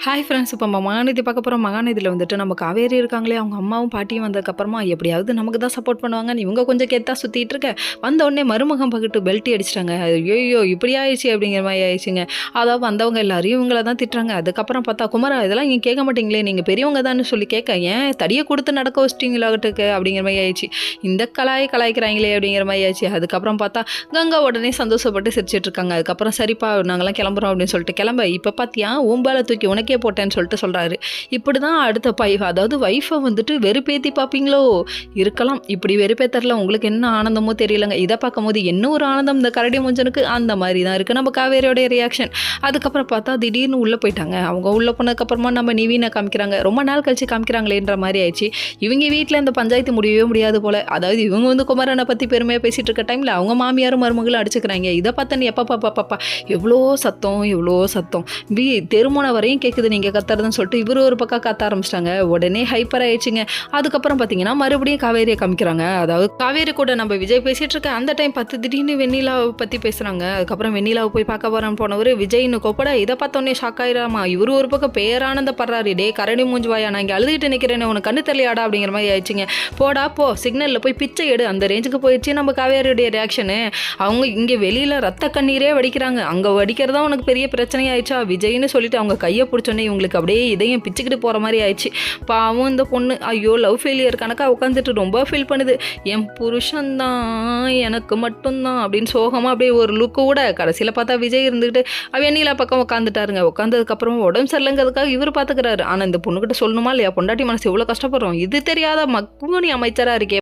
Hi friends. இப்போ நம்ம மகாநதி பார்க்க போகிறோம். மகாநதியில் வந்துட்டு நம்ம காவேரி இருக்காங்களே, அவங்க அம்மாவும் பாட்டியும் வந்ததுக்கப்புறமா எப்படியாவது நமக்கு தான் சப்போர்ட் பண்ணுவாங்கன்னு இவங்க கொஞ்சம் கெத்தா சுற்றிட்டு இருக்க, வந்த உடனே மருமகம் பக்கிட்டு பெல்ட்டி அடிச்சிட்டாங்க. ஐயோ இப்படி ஆயிடுச்சு அப்படிங்கிற மாதிரி ஆயிடுச்சுங்க. அதாவது வந்தவங்க எல்லாரையும் இவங்கள தான் திட்டுறாங்க. அதுக்கப்புறம் பார்த்தா, குமரா இதெல்லாம் நீங்கள் கேட்க மாட்டீங்களே, நீங்கள் பெரியவங்க தான் சொல்லி கேட்க, ஏன் தடியை கொடுத்து நடக்க வச்சிட்டீங்களாகட்டுக்கு அப்படிங்கிற மாதிரி ஆயிடுச்சு. இந்த கலாய்க்கிறாங்களே அப்படிங்கிற மாதிரி ஆயிடுச்சு. அதுக்கப்புறம் பார்த்தா கங்கா உடனே சந்தோஷப்பட்டு சிரிச்சிட்டு இருக்காங்க. அதுக்கப்புறம் சரிப்பா நாங்களாம் கிளம்புறோம் அப்படின்னு சொல்லிட்டு கிளம்ப, இப்போ பார்த்தியா ஓம்பால தூக்கி உனக்கே போட்டேன்னு சொல்லிட்டு சொல்கிறாரு. இப்படி தான் அடுத்த அதாவது ஒய்ஃபை வந்துட்டு வெறுப்பேற்றி பார்ப்பீங்களோ இருக்கலாம். இப்படி வெறுப்பேத்தரில் உங்களுக்கு என்ன ஆனந்தமோ தெரியலங்க. இதை பார்க்கும்போது என்ன ஒரு ஆனந்தம் இந்த கரடி முஞ்சனுக்கு, அந்த மாதிரி தான் இருக்குது நம்ம காவேரியோடைய ரியாக்ஷன். அதுக்கப்புறம் பார்த்தா திடீர்னு உள்ளே போயிட்டாங்க. அவங்க உள்ளே போனதுக்கப்புறமா நம்ம நிவீனை காமிக்கிறாங்க. ரொம்ப நாள் கழிச்சு காமிக்கிறாங்களேன்ற மாதிரி ஆயிடுச்சு. இவங்க வீட்டில் இந்த பஞ்சாயத்து முடியவே முடியாது போல். அதாவது இவங்க வந்து குமரனை பற்றி பெருமையாக பேசிகிட்டு இருக்க டைமில் அவங்க மாமியாரும் மருமகளும் அடிச்சுக்கிறாங்க. இதை பார்த்தா நீ எப்பப்பா எவ்வளோ சத்தம் தெருமுனை வரையும் கேட்குது நீங்கள் கத்துறதுன்னு சொல்லிட்டு இவர் ஒரு பக்கம் கத்த ஆரம்பிச்சிட்டாங்க. உடனே ஹைப்பர் ஆயிடுச்சுங்க. அதுக்கப்புறம் பார்த்தீங்கன்னா மறுபடியும் காவேரியை காமிக்கிறாங்க. அதாவது காவேரி கூட நம்ம விஜய் பேசிகிட்டு இருக்க அந்த டைம் திடீர்னு வெண்ணிலாவை பற்றி பேசுகிறாங்க. அதுக்கப்புறம் வெண்ணிலாவை போய் பார்க்க வரேன்னு போனவர் விஜய்னு கூப்பிட, இதை பார்த்தோன்னே ஷாக் ஆயிராமா. இவரு ஒரு பக்கம் பேரானந்தப்படுறாரு. டே கரடி மூஞ்சுவாயா, நான் இங்கே அழுதுகிட்டு நிற்கிறேன், உனக்கு கண்ணு தெரியலையாடா அப்படிங்கிற மாதிரி ஆயிடுச்சுங்க. போடா போ, சிக்னலில் போய் பிச்சை எடு, அந்த ரேஞ்சுக்கு போயிடுச்சு நம்ம காவேரியுடைய ரியாக்ஷனு. அவங்க இங்கே வெளியில் ரத்த கண்ணீரே வடிக்கிறாங்க. அங்கே வடிக்கிறதா உனக்கு பெரிய பிரச்சனை ஆயிடுச்சா விஜய்னு சொல்லிட்டு அவங்க கையை பிடிச்சோன்னே இவங்களுக்கு அப்படியே இதையும் பிச்சுக்கிட்டு போகிற மாதிரி ஆயிடுச்சு. பாவம் இந்த பொண்ணு ஐயோ லவ் ஃபெயிலியர் கணக்காக உட்காந்துட்டு ரொம்ப ஃபீல் பண்ணுது. என் புருஷன்தான் எனக்கு மட்டும்தான் அப்படின்னு சோகமாக அப்படியே ஒரு லுக்கு கூட. கடைசியில் பார்த்தா விஜய் இருந்துக்கிட்டு வெண்ணிலா பக்கம் உட்காந்துட்டாருங்க. உட்காந்ததுக்கப்புறம் உடம்பு சரியில்லைங்கிறதுக்காக இவர் பார்த்துக்கிறாரு. ஆனால் இந்த பொண்ணுக்கிட்ட சொல்லணுமா இல்லையா, பொண்டாட்டி மனசு எவ்வளோ கஷ்டப்படுறோம், இது தெரியாத மக்குமணி அமைச்சராக இருக்கே.